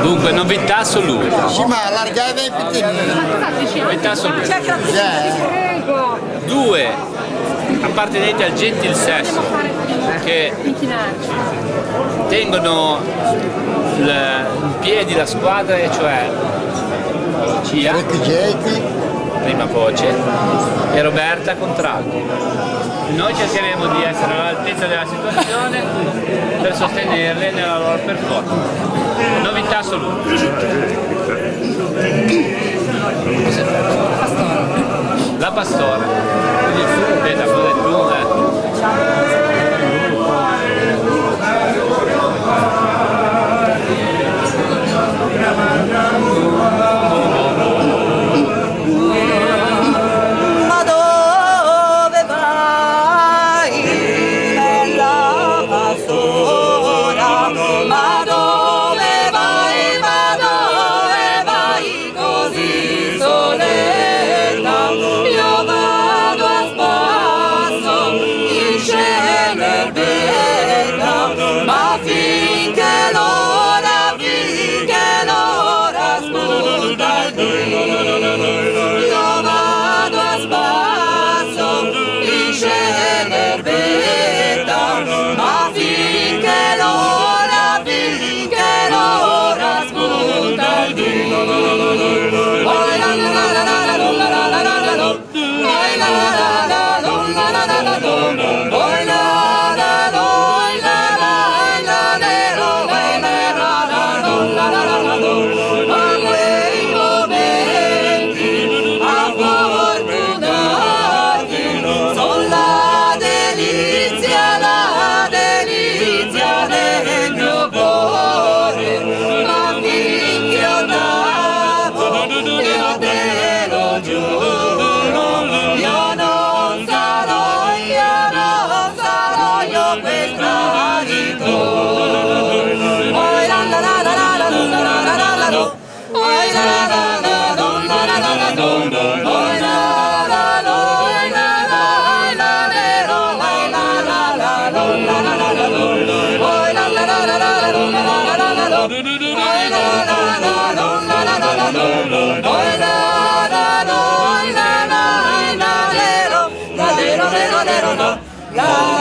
Dunque, novità assoluta. Sì, ma allargata e piccolina. Novità assoluta. Due appartenenti al gentil sesso che tengono in piedi la squadra, e cioè Cia, prima voce, e Roberta Contralto. Noi cercheremo di essere all'altezza della situazione per sostenerle nella loro performance. Novità assoluta. La Pastora. Aspetta, cosa tu? La